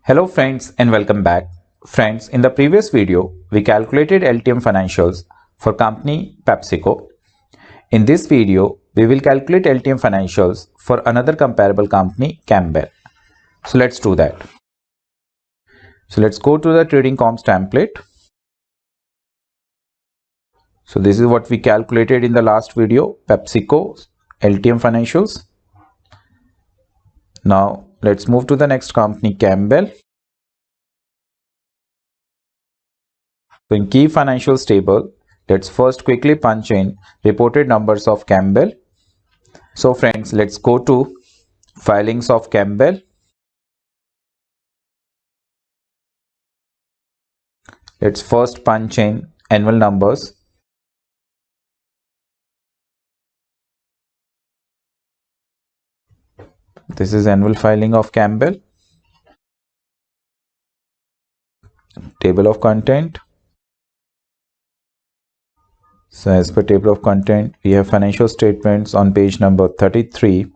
Hello friends and welcome back. Friends, in the previous video, we calculated LTM financials for company PepsiCo. In this video, we will calculate LTM financials for another comparable company, Campbell. So let's do that. So let's go to the trading comps template. So this is what we calculated in the last video, PepsiCo LTM financials. Now let's move to the next company, Campbell. So in key financials table, let's first quickly punch in reported numbers of Campbell. So friends, let's go to filings of Campbell. Let's first punch in annual numbers. This is annual filing of Campbell. Table of content. So as per table of content, we have financial statements on page number 33.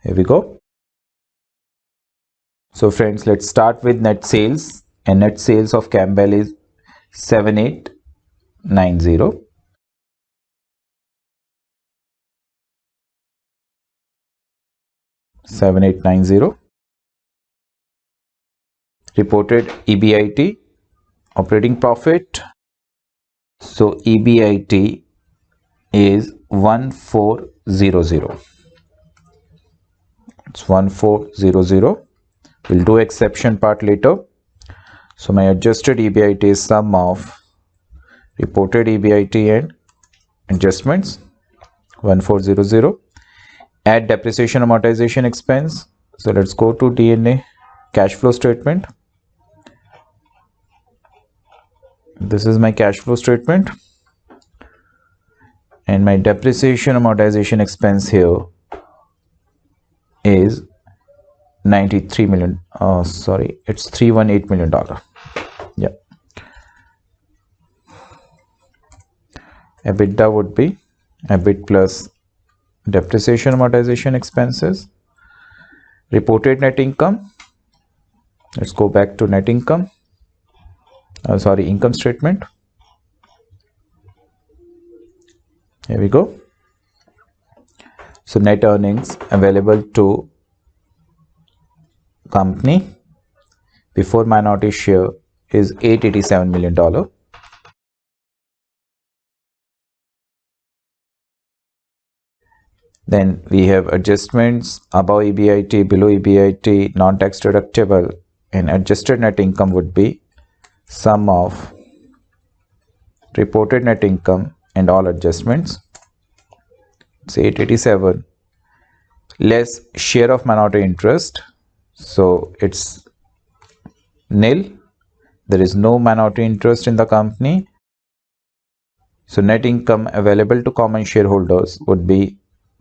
Here we go. So friends, let's start with net sales, and net sales of Campbell is 7890. Reported EBIT, operating profit. So EBIT is 1400. It's 1400. We'll do exception part later. So my adjusted EBIT is sum of reported EBIT and adjustments, 1400. Add depreciation amortization expense. So let's go to DNA cash flow statement. This is my cash flow statement, and my depreciation amortization expense here is 93 million. It's $318 million. Yeah. EBITDA would be EBIT plus depreciation amortization expenses. Reported net income. Let's go back to net income. Income statement. Here we go. So net earnings available to company before minority share is $887 million. Then we have adjustments above EBIT, below EBIT, non-tax deductible, and adjusted net income would be sum of reported net income and all adjustments. It's 887 less share of minority interest. So it's nil. There is no minority interest in the company. So net income available to common shareholders would be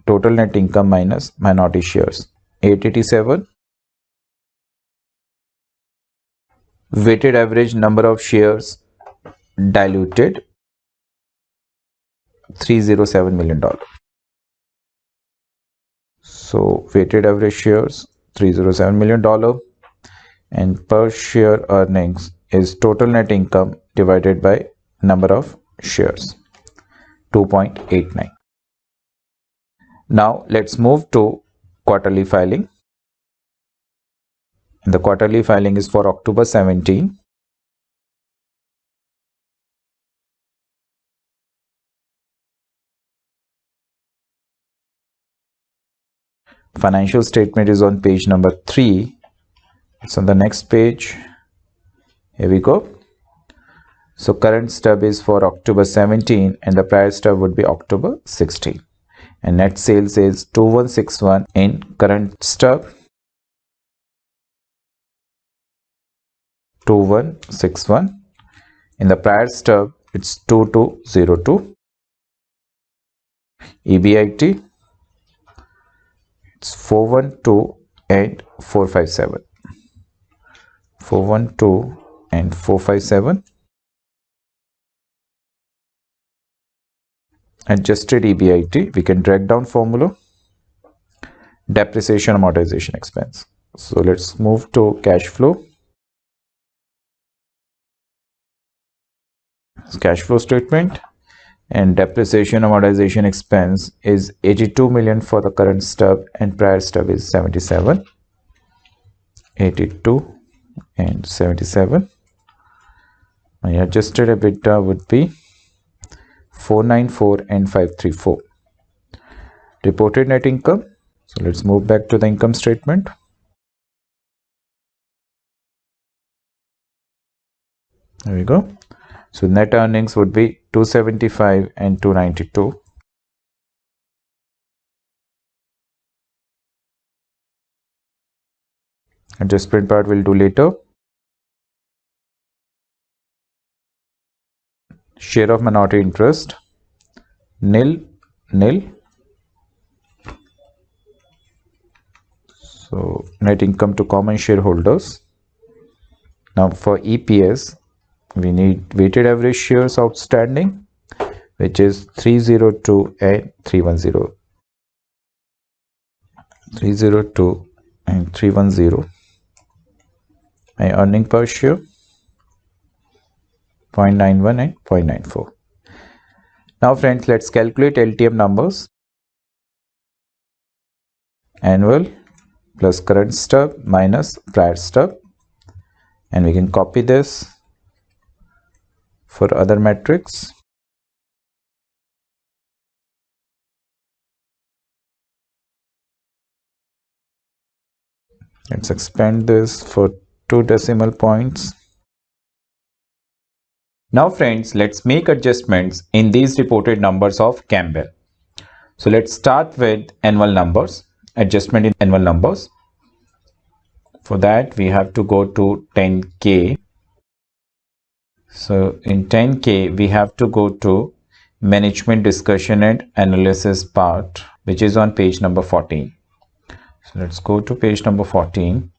total net income minus minority shares, 887. Weighted average number of shares diluted, 307 million. So weighted average shares, $307 million, and per share earnings is total net income divided by number of shares, 2.89. Now let's move to quarterly filing. The quarterly filing is for October 17. Financial statement is on page number 3. It's on the next page. Here we go. So current stub is for October 17 and the prior stub would be October 16. And net sales is 2161 in current stub. 2161. In the prior stub, it's 2202. EBIT, it's 412 and 457. 412 and 457. Adjusted EBIT, we can drag down formula. Depreciation amortization expense. So let's move to cash flow. Cash flow statement, and depreciation amortization expense is 82 million for the current stub, and prior stub is 77. 82 and 77. My adjusted EBITDA would be 494 and 534. Reported net income. So let's move back to the income statement. There we go. So net earnings would be 275 and 292. Adjustment part we'll do later. Share of minority interest, nil, nil. So net income to common shareholders. Now for EPS, we need weighted average shares outstanding, which is 302 and 310. 302 and 310. My earning per share 0.91 and 0.94. Now friends, let's calculate LTM numbers. Annual plus current stub minus prior stub, and we can copy this for other metrics. Let's expand this for 2 decimal points. Now friends, let's make adjustments in these reported numbers of Campbell. So let's start with annual numbers, adjustment in annual numbers. For that we have to go to 10K. So in 10K we have to go to management discussion and analysis part, which is on page number 14. So let's go to page number 14.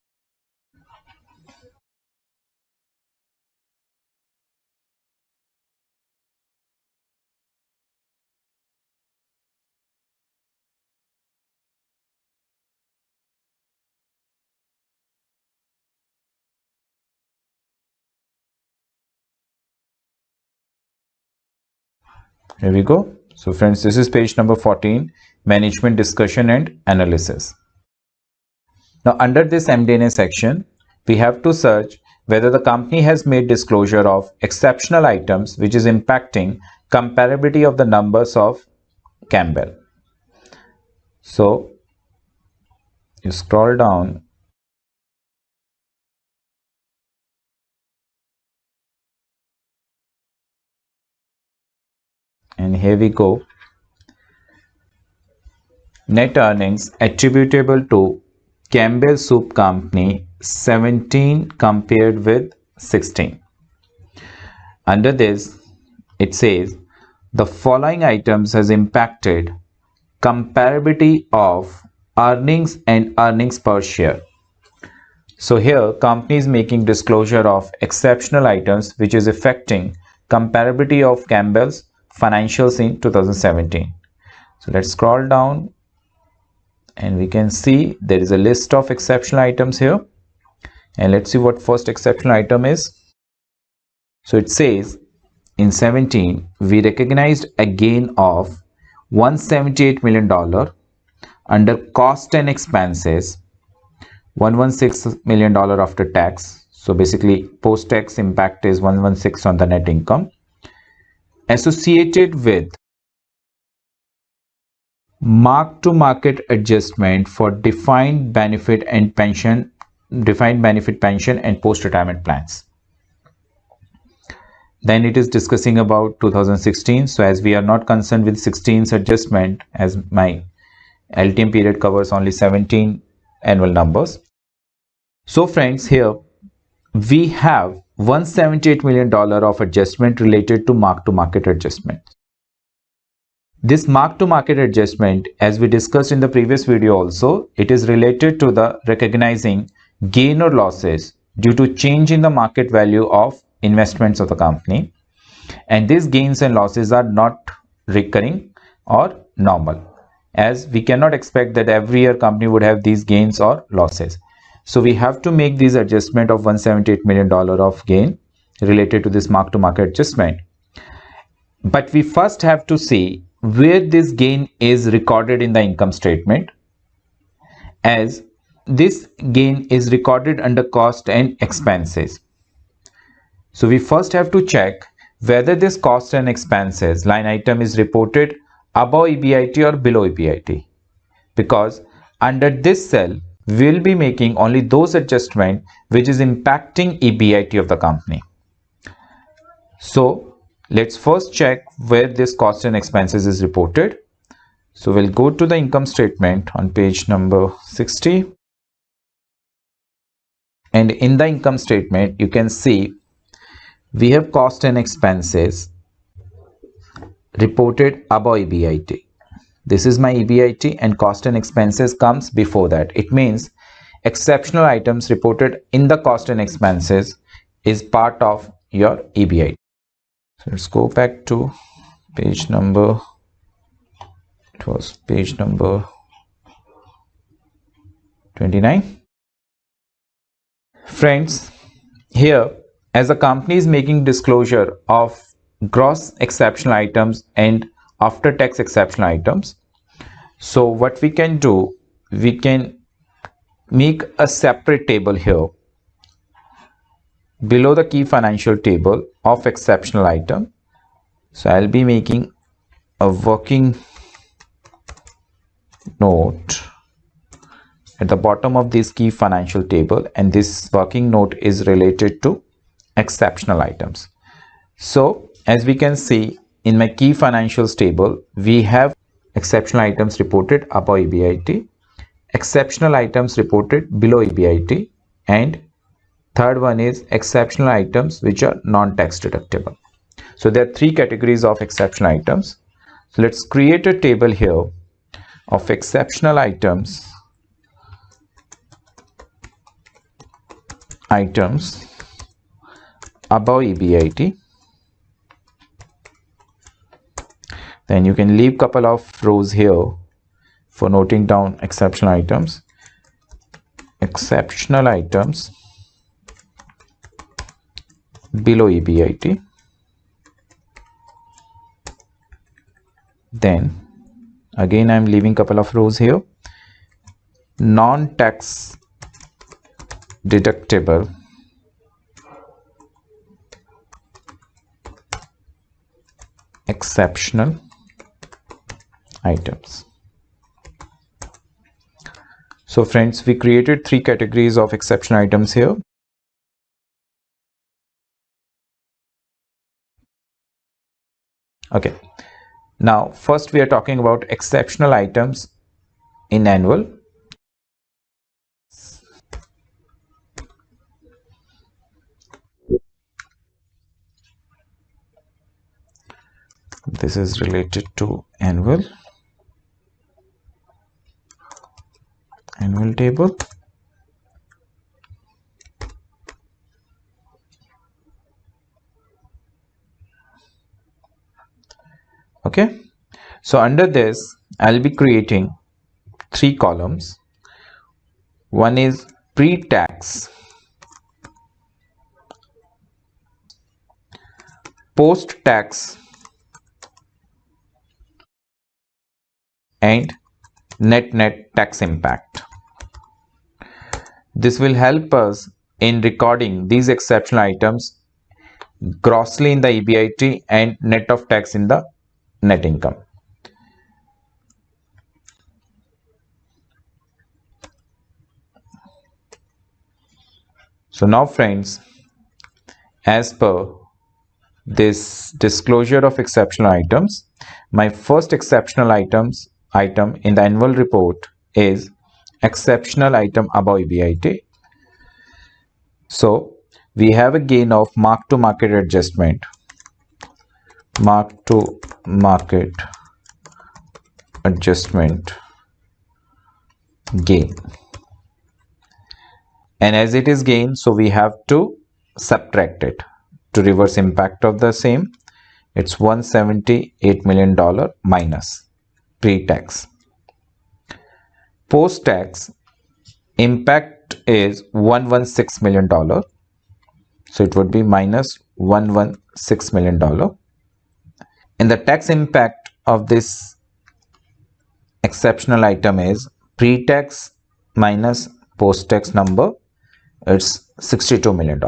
Here we go. So friends, this is page number 14, management discussion and analysis. Now under this MD&A section, we have to search whether the company has made disclosure of exceptional items which is impacting comparability of the numbers of Campbell. So you scroll down and here we go. Net earnings attributable to Campbell Soup Company 17 compared with 16. Under this, it says the following items has impacted comparability of earnings and earnings per share. So here company is making disclosure of exceptional items which is affecting comparability of Campbell's financials in 2017. So let's scroll down and we can see there is a list of exceptional items here, and let's see what first exceptional item is. So it says in 17 we recognized a gain of $178 million under cost and expenses, $116 million after tax. So basically post-tax impact is 116 on the net income, associated with mark-to-market adjustment for defined benefit pension and post-retirement plans. Then it is discussing about 2016. So as we are not concerned with 16's adjustment, as my LTM period covers only 17 annual numbers. So friends, here we have $178 million of adjustment related to mark-to-market adjustment. This mark-to-market adjustment, as we discussed in the previous video also, it is related to the recognizing gain or losses due to change in the market value of investments of the company, and these gains and losses are not recurring or normal, as we cannot expect that every year company would have these gains or losses. So we have to make this adjustment of $178 million of gain related to this mark to market adjustment. But we first have to see where this gain is recorded in the income statement, as this gain is recorded under cost and expenses. So we first have to check whether this cost and expenses line item is reported above EBIT or below EBIT, because under this cell we will be making only those adjustments which is impacting EBIT of the company. So let's first check where this cost and expenses is reported. So we'll go to the income statement on page number 60, and in the income statement you can see we have cost and expenses reported above EBIT. This is my EBIT and cost and expenses comes before that. It means exceptional items reported in the cost and expenses is part of your EBIT. So let's go back to page number, it was page number 29. Friends, here as a company is making disclosure of gross exceptional items and after tax exceptional items, so what we can do, we can make a separate table here below the key financial table of exceptional item. So I'll be making a working note at the bottom of this key financial table, and this working note is related to exceptional items. So as we can see in my key financials table, we have exceptional items reported above EBIT, exceptional items reported below EBIT, and third one is exceptional items which are non-tax deductible. So there are three categories of exceptional items. So let's create a table here of exceptional items above EBIT. Then you can leave couple of rows here for noting down exceptional items. Exceptional items below EBIT. Then again I am leaving couple of rows here. Non-tax deductible exceptional items. So friends, we created three categories of exceptional items here. Okay, now first we are talking about exceptional items in annual. This is related to annual table. Okay, so under this I'll be creating three columns. One is pre-tax, post-tax, and net tax impact. This will help us in recording these exceptional items grossly in the EBIT and net of tax in the net income. So now friends, as per this disclosure of exceptional items, my first exceptional item in the annual report is exceptional item above EBIT. So we have a gain of mark to market adjustment, gain, and as it is gain, so we have to subtract it to reverse impact of the same. It's $178 million minus pre-tax. Post-tax impact cost is $116 million. So it would be minus $116 million. And the tax impact of this exceptional item is pre-tax minus post-tax number. It's $62 million.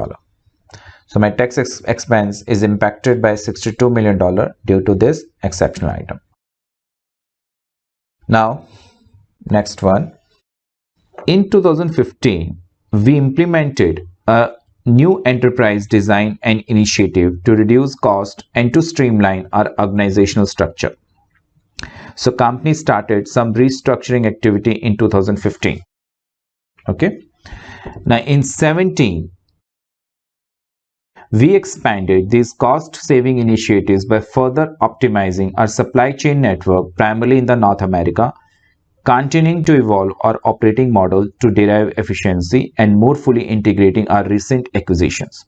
So my tax expense is impacted by $62 million due to this exceptional item. Now, next one. In 2015, we implemented a new enterprise design and initiative to reduce cost and to streamline our organizational structure. So company started some restructuring activity in 2015. Okay. Now in 17, we expanded these cost saving initiatives by further optimizing our supply chain network primarily in the North America, continuing to evolve our operating model to derive efficiency and more fully integrating our recent acquisitions.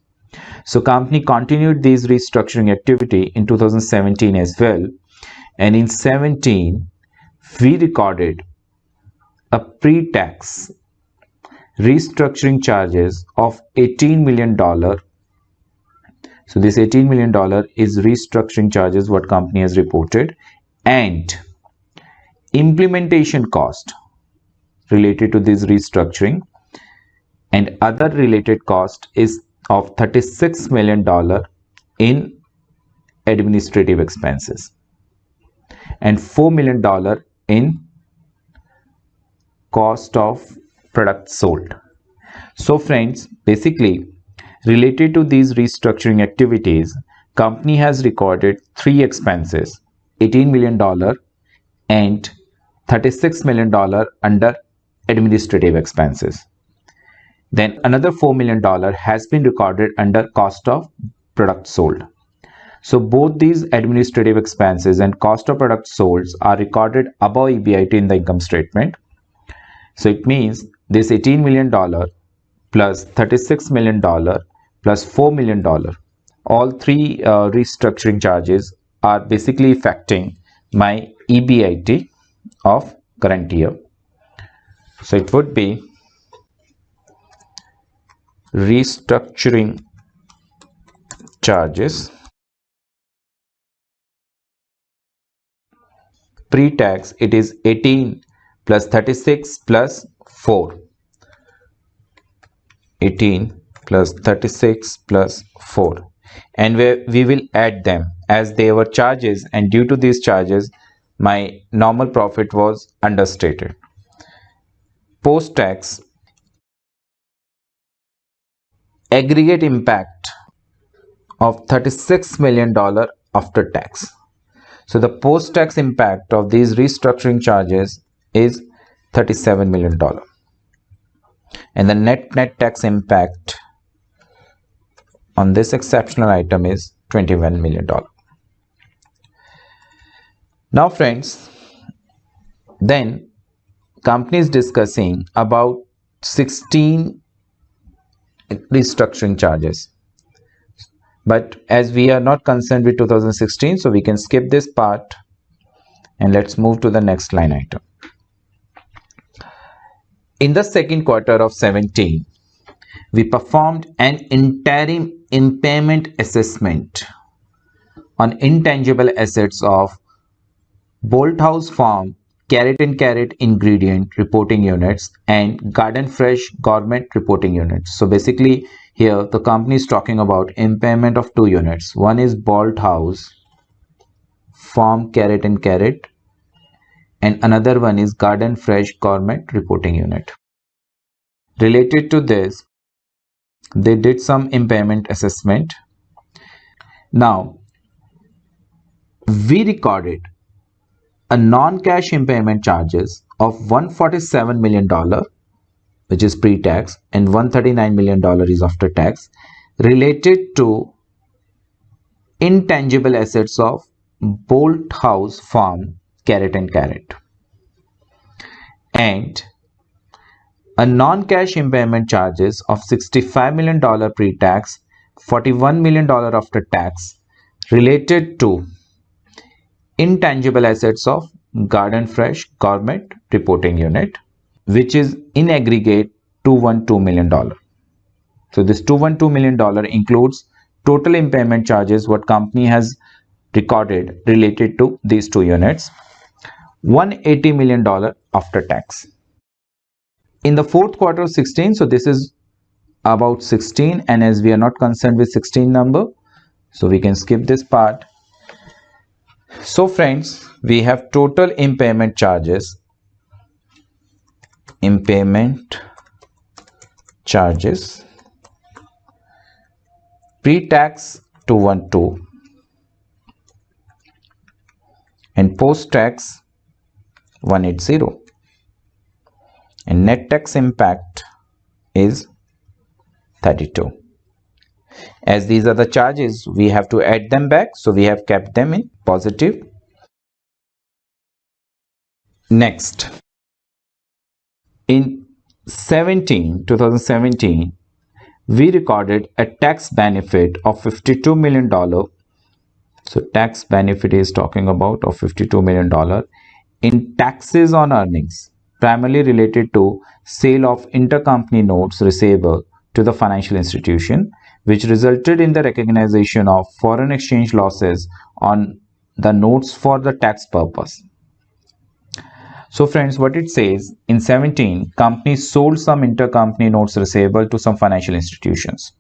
So company continued these restructuring activity in 2017 as well. And in 17, we recorded a pre-tax restructuring charges of $18 million. So this $18 million is restructuring charges what company has reported, and implementation cost related to this restructuring and other related cost is of $36 million in administrative expenses and $4 million in cost of products sold. So friends, basically related to these restructuring activities, company has recorded three expenses, $18 million and $36 million under administrative expenses. Then another $4 million has been recorded under cost of products sold. So both these administrative expenses and cost of products sold are recorded above EBIT in the income statement. So it means this $18 million plus $36 million plus $4 million, all three restructuring charges are basically affecting my EBIT of current year. So it would be restructuring charges pre-tax, it is 18 plus 36 plus 4, 18 plus 36 plus 4, and we will add them as they were charges, and due to these charges my normal profit was understated. Post-tax aggregate impact of $36 million after tax. So the post-tax impact of these restructuring charges is $37 million. And the net tax impact on this exceptional item is $21 million. Now friends, then company is discussing about 16 restructuring charges. But as we are not concerned with 2016, so we can skip this part and let's move to the next line item. In the second quarter of 17, we performed an interim impairment assessment on intangible assets of Bolthouse Farm Carrot and Carrot ingredient reporting units and Garden Fresh gourmet reporting units. So basically here the company is talking about impairment of two units. One is Bolthouse Farm Carrot and Carrot and another one is Garden Fresh gourmet reporting unit. Related to this, they did some impairment assessment. Now we recorded a non-cash impairment charges of $147 million, which is pre-tax, and $139 million is after tax, related to intangible assets of Bolthouse Farm Carrot and Carrot, and a non-cash impairment charges of $65 million pre-tax, $41 million after tax, related to intangible assets of Garden Fresh gourmet reporting unit, which is in aggregate $212 million. So this $212 million includes total impairment charges what company has recorded related to these two units, $180 million after tax. In the fourth quarter of 16, so this is about 16, and as we are not concerned with 16 number, so we can skip this part. So friends, we have total impairment charges, pre-tax 212 and post-tax 180, and net tax impact is 32. As these are the charges, we have to add them back, so we have kept them in positive. Next, in 2017, we recorded a tax benefit of $52 million. So tax benefit is talking about of $52 million in taxes on earnings, primarily related to sale of intercompany notes receivable to the financial institution, which resulted in the recognition of foreign exchange losses on the notes for the tax purpose. So friends, what it says, in 17, companies sold some intercompany notes receivable to some financial institutions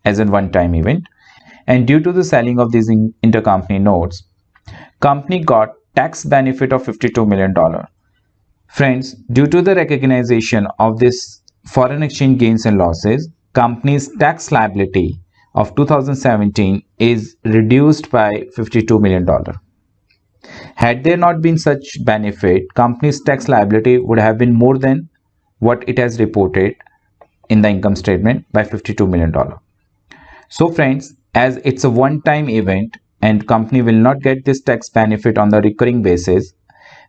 as a one-time event, and due to the selling of these intercompany notes, company got tax benefit of $52 million. Friends, due to the recognition of this foreign exchange gains and losses, company's tax liability of 2017 is reduced by $52 million. Had there not been such benefit, company's tax liability would have been more than what it has reported in the income statement by $52 million. So friends, as it's a one-time event and company will not get this tax benefit on the recurring basis,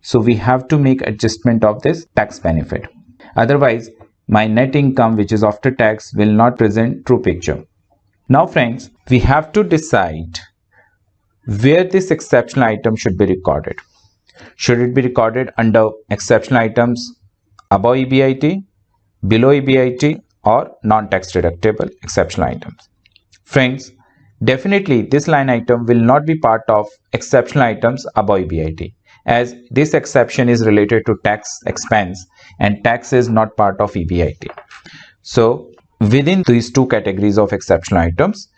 so we have to make adjustment of this tax benefit. Otherwise, my net income, which is after tax, will not present true picture. Now friends, we have to decide where this exceptional item should be recorded. Should it be recorded under exceptional items above EBIT, below EBIT, or non-tax deductible exceptional items? Friends, definitely this line item will not be part of exceptional items above EBIT, as this exception is related to tax expense and tax is not part of EBIT. So within these two categories of exceptional items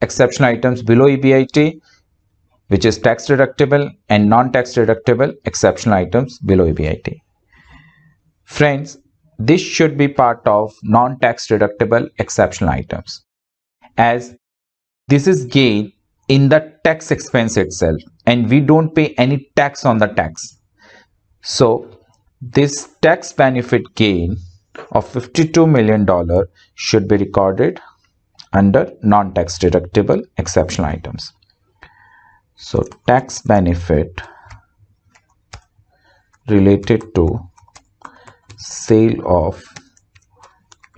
below EBIT, which is tax deductible, and non-tax deductible exceptional items below EBIT. Friends, this should be part of non-tax deductible exceptional items, as this is gain in the tax expense itself and we don't pay any tax on the tax. So this tax benefit gain of $52 million should be recorded under non-tax deductible exceptional items. So tax benefit related to sale of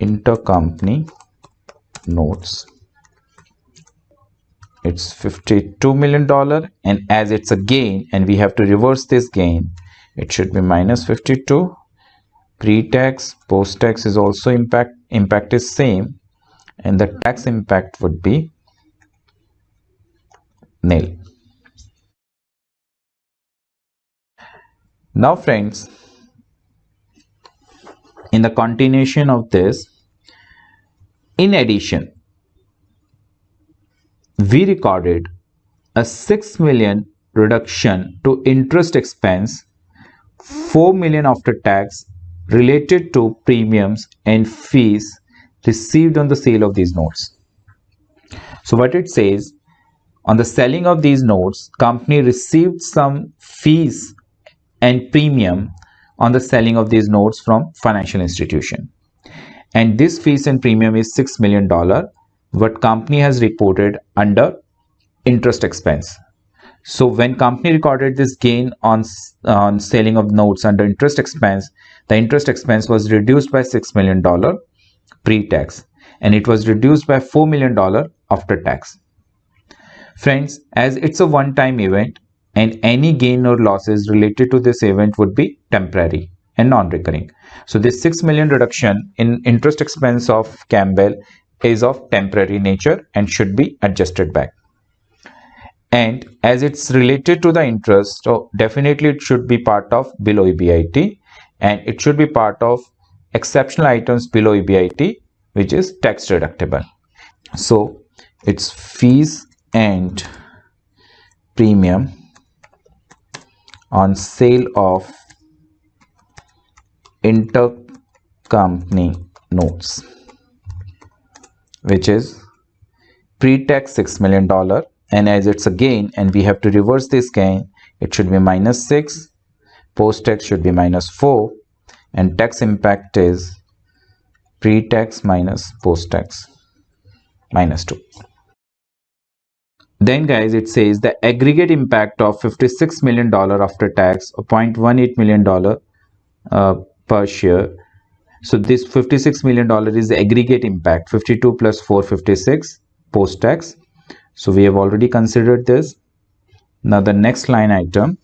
intercompany notes, it's $52 million, and as it's a gain and we have to reverse this gain, it should be minus 52. Pre-tax, post-tax is also impact is same, and the tax impact would be nil. Now friends, in the continuation of this, in addition, we recorded a $6 million reduction to interest expense, $4 million after tax, related to premiums and fees received on the sale of these notes. So what it says, on the selling of these notes, company received some fees and premium on the selling of these notes from financial institution, and this fees and premium is $6 million, what company has reported under interest expense. So when company recorded this gain on selling of notes under interest expense, the interest expense was reduced by $6 million pre-tax, and it was reduced by $4 million after tax. Friends, as it's a one-time event and any gain or losses related to this event would be temporary, and non-recurring. So this 6 million reduction in interest expense of Campbell is of temporary nature and should be adjusted back. And as it's related to the interest, so definitely it should be part of below EBIT, and it should be part of exceptional items below EBIT, which is tax deductible. So it's fees and premium on sale of intercompany notes, which is pre-tax $6 million, and as it's a gain and we have to reverse this gain, it should be -6, post-tax should be -4, and tax impact is pre-tax minus post-tax -2. Then guys, it says the aggregate impact of $56 million after tax, or $0.18 million per share. So this $56 million is the aggregate impact, 52 plus 4, 56 post-tax. So we have already considered this. Now the next line item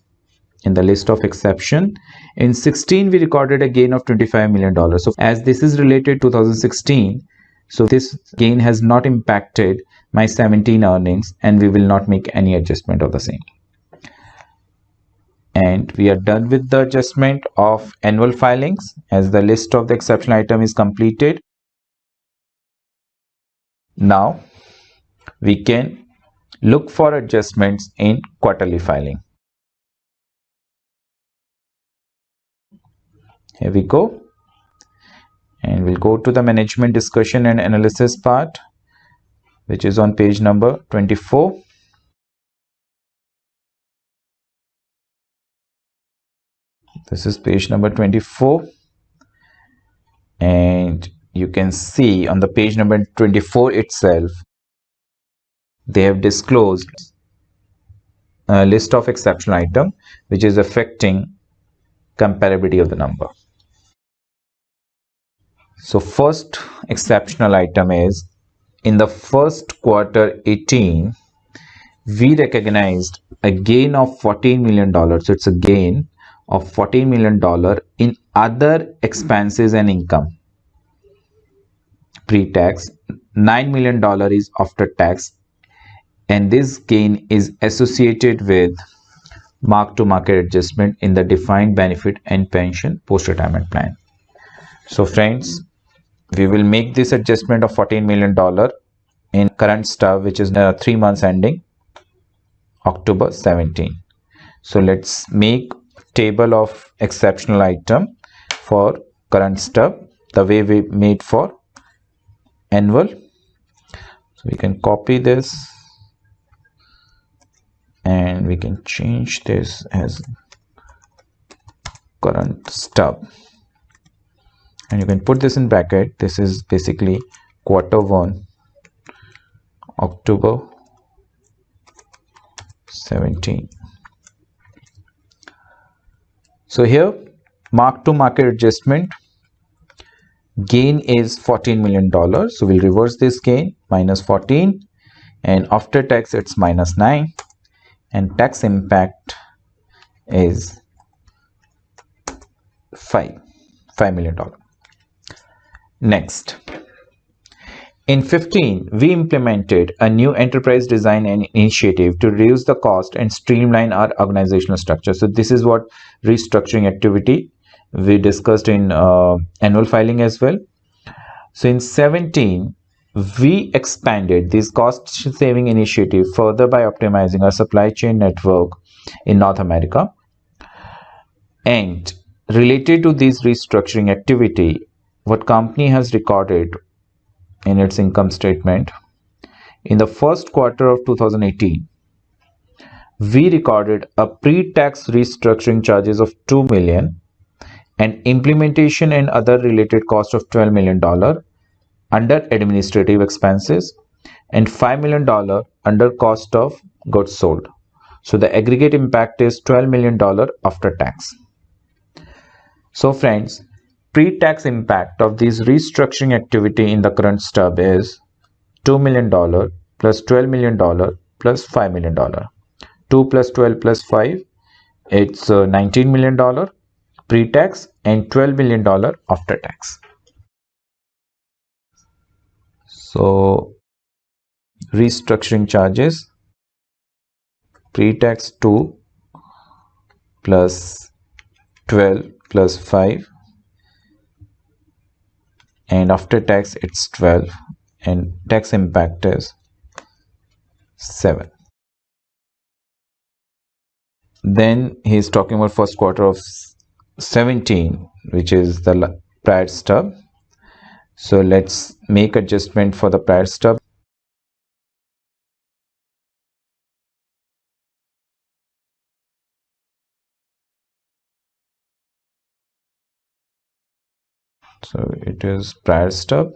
in the list of exception, in 16 we recorded a gain of $25 million. So as this is related to 2016, so this gain has not impacted my 17 earnings, and we will not make any adjustment of the same. And we are done with the adjustment of annual filings, as the list of the exceptional item is completed. Now we can look for adjustments in quarterly filing. Here we go, and we'll go to the management discussion and analysis part, which is on page number 24. This is page number 24, and you can see on the page number 24 itself, they have disclosed a list of exceptional item which is affecting comparability of the number. So first exceptional item is, in the first quarter 18, we recognized a gain of $14 million. So it's a gain of $14 million in other expenses and income. Pre-tax, $9 million is after tax, and this gain is associated with mark-to-market adjustment in the defined benefit and pension post-retirement plan. So friends, we will make this adjustment of $14 million in current stub, which is 3 months ending October 17. So let's make table of exceptional item for current stub the way we made for annual. So we can copy this and we can change this as current stub, and you can put this in bracket. This is basically quarter 1 October 17. So here mark to market adjustment, gain is $14 million. So we'll reverse this gain, -14, and after tax it's -9, and tax impact is $5 million. Next, in 15, we implemented a new enterprise design and initiative to reduce the cost and streamline our organizational structure. So this is what restructuring activity we discussed in annual filing as well. So in 17, we expanded this cost saving initiative further by optimizing our supply chain network in North America. And related to this restructuring activity, what company has recorded in its income statement, in the first quarter of 2018, we recorded a pre-tax restructuring charges of $2 million and implementation and other related cost of $12 million under administrative expenses and $5 million under cost of goods sold. So the aggregate impact is $12 million after tax. So friends, pre-tax impact of this restructuring activity in the current stub is $2 million plus $12 million plus $5 million. 2 plus 12 plus 5, it's $19 million pre-tax, and $12 million after tax. So restructuring charges, pre-tax 2 plus 12 plus 5, and after tax it's 12, and tax impact is 7. Then he is talking about first quarter of 17, which is the prior stub. So let's make adjustment for the prior stub. So it is prior stub,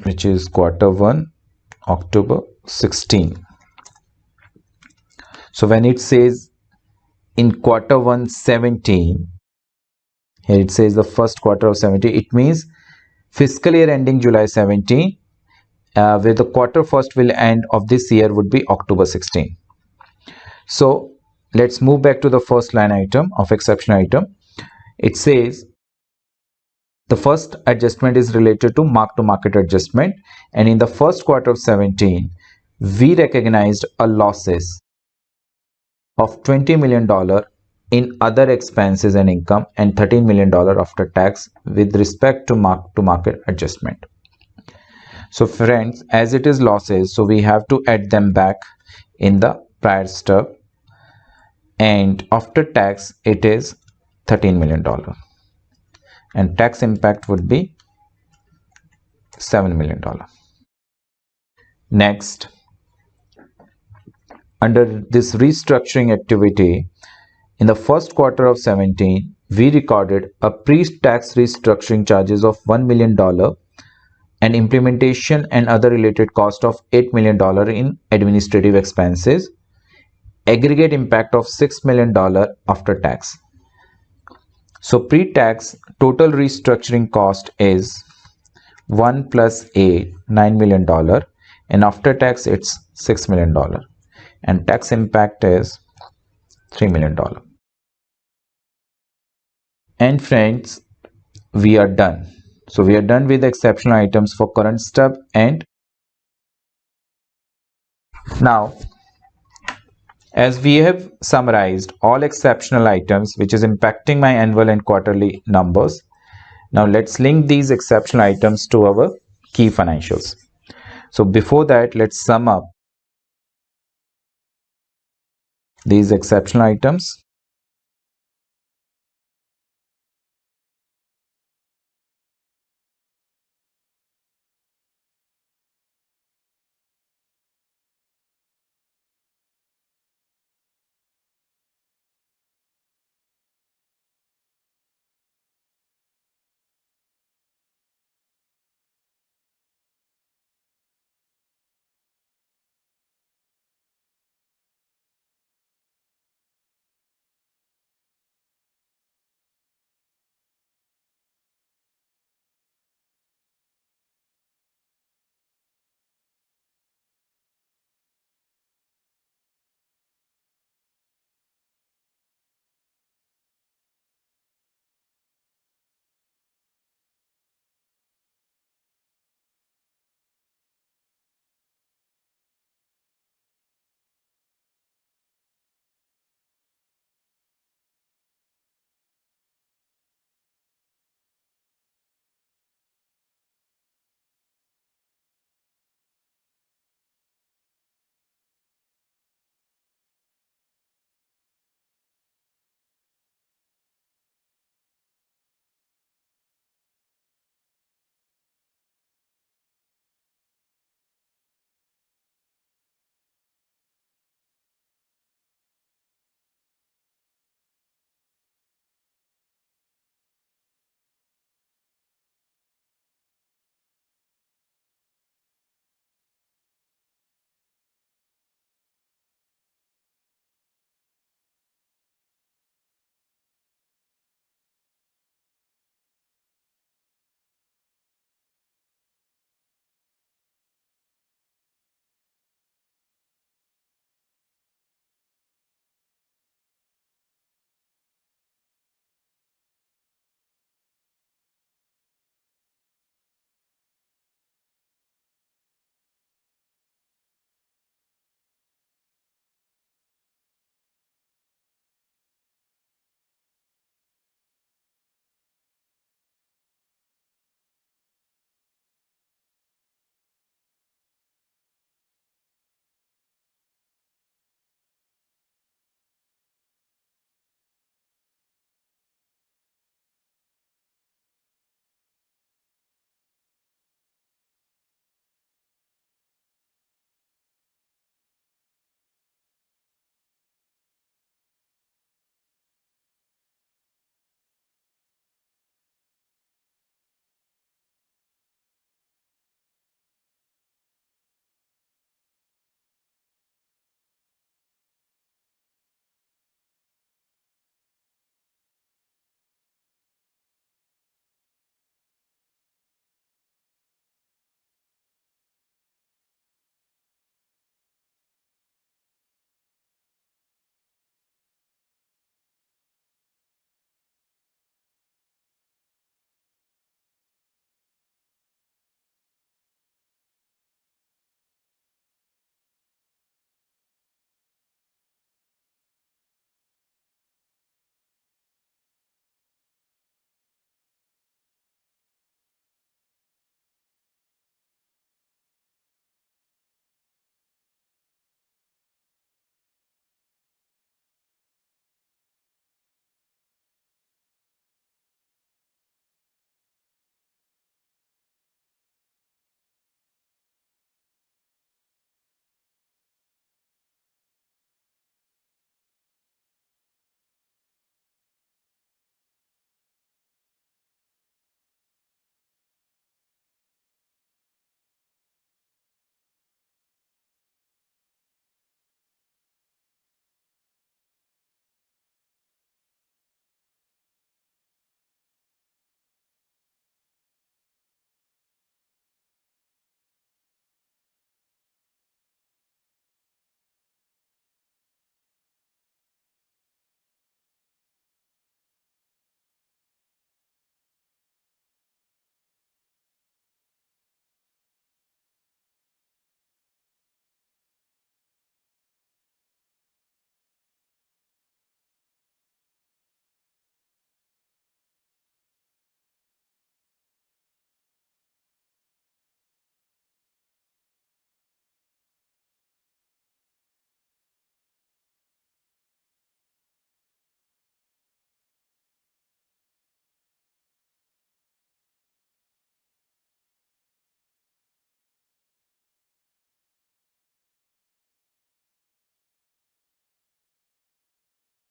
which is quarter 1 October 16. So when it says in quarter 1 17, here it says the first quarter of 17, it means fiscal year ending July 17, where the quarter first will end of this year would be October 16. So let's move back to the first line item of exception item. It says the first adjustment is related to mark-to-market adjustment, and in the first quarter of 17 we recognized a losses of $20 million in other expenses and income and $13 million after tax with respect to mark-to-market adjustment. So friends, as it is losses, so we have to add them back in the prior stub, and after tax it is $13 million, and tax impact would be $7 million. Next, under this restructuring activity, in the first quarter of 17, we recorded a pre-tax restructuring charges of $1 million and implementation and other related cost of $8 million in administrative expenses, aggregate impact of $6 million after tax. So pre-tax total restructuring cost is 1 plus 8, $9 million, and after tax it's $6 million, and tax impact is $3 million. And friends, we are done. So we are done with the exceptional items for current stub. And now, as we have summarized all exceptional items which is impacting my annual and quarterly numbers, now let's link these exceptional items to our key financials. So before that, let's sum up these exceptional items.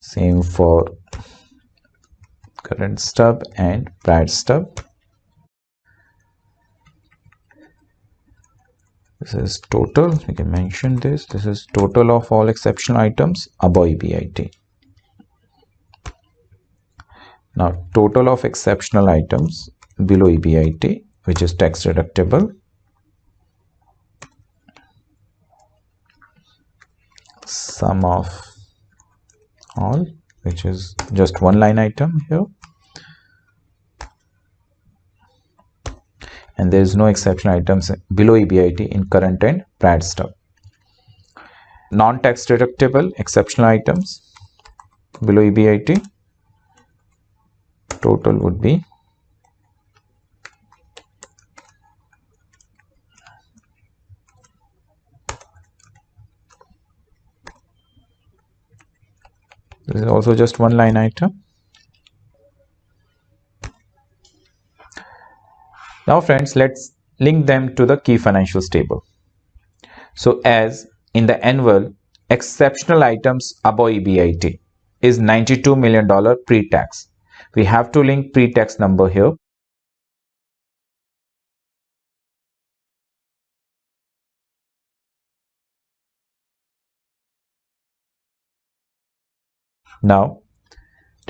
Same for current stub and prior stub. This is total. We can mention this. This is total of all exceptional items above EBIT. Now, total of exceptional items below EBIT, which is tax deductible. Sum of all, which is just one line item here. And there is no exceptional items below EBIT in current and prior stub. Non-tax deductible exceptional items below EBIT. Total would be this is also just one line item. Now friends, let's link them to the key financials table. So as in the annual, exceptional items above EBIT is $92 million pre-tax. We have to link pre-tax number here. Now,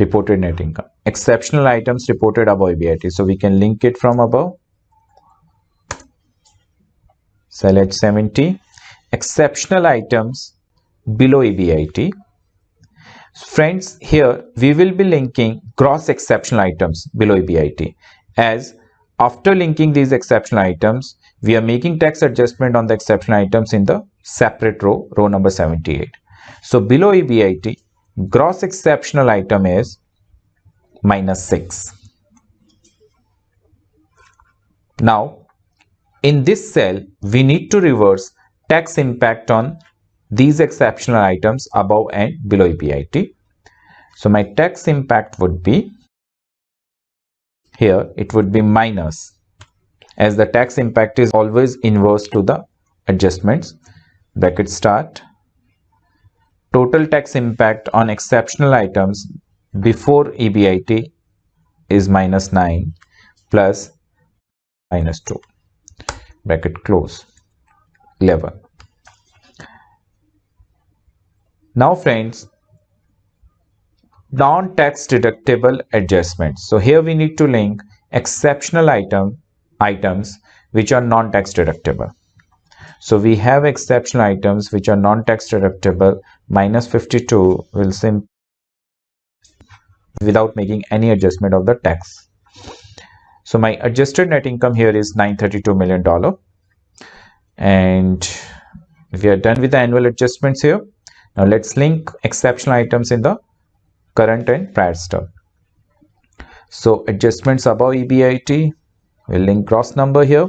reported net income. Exceptional items reported above EBIT. So we can link it from above. Cell H70. Exceptional items below EBIT. Friends, here we will be linking gross exceptional items below EBIT, as after linking these exceptional items, we are making tax adjustment on the exceptional items in the separate row, row number 78. So below EBIT, gross exceptional item is -6. Now, in this cell, we need to reverse tax impact on these exceptional items above and below EBIT. So my tax impact would be, here it would be minus, as the tax impact is always inverse to the adjustments. Bracket start. Total tax impact on exceptional items before EBIT is -9 plus -2. Bracket close. 11. Now friends, non-tax deductible adjustments. So here we need to link exceptional items which are non-tax deductible. So we have exceptional items which are non-tax deductible. -52 will simply without making any adjustment of the tax. So my adjusted net income here is $932 million. And we are done with the annual adjustments here. Now let's link exceptional items in the current and prior stub. So adjustments above EBIT, we'll link gross number here.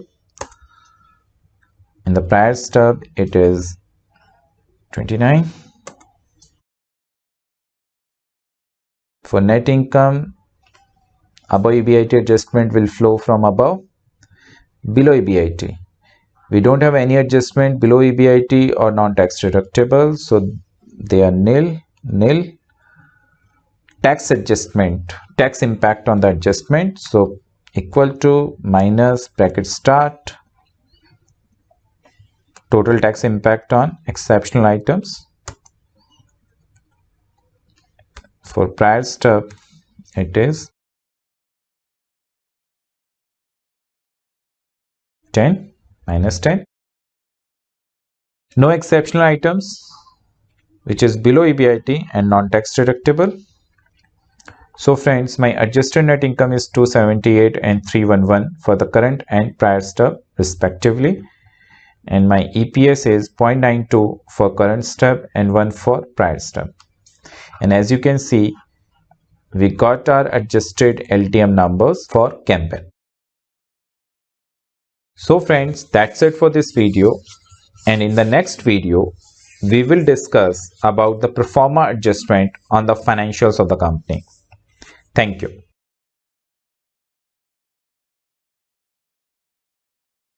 In the prior stub, it is 29. For net income, above EBIT adjustment will flow from above. Below EBIT, we don't have any adjustment below EBIT or non-tax deductible, so they are nil. Tax adjustment, tax impact on the adjustment, so equal to minus bracket start total tax impact on exceptional items. For prior stub, it is 10 minus 10. No exceptional items, which is below EBIT and non-tax deductible. So friends, my adjusted net income is 278 and 311 for the current and prior stub respectively. And my EPS is 0.92 for current stub and 1 for prior stub. And as you can see, we got our adjusted LTM numbers for Campbell. So friends, that's it for this video. And in the next video, we will discuss about the pro forma adjustment on the financials of the company. Thank you.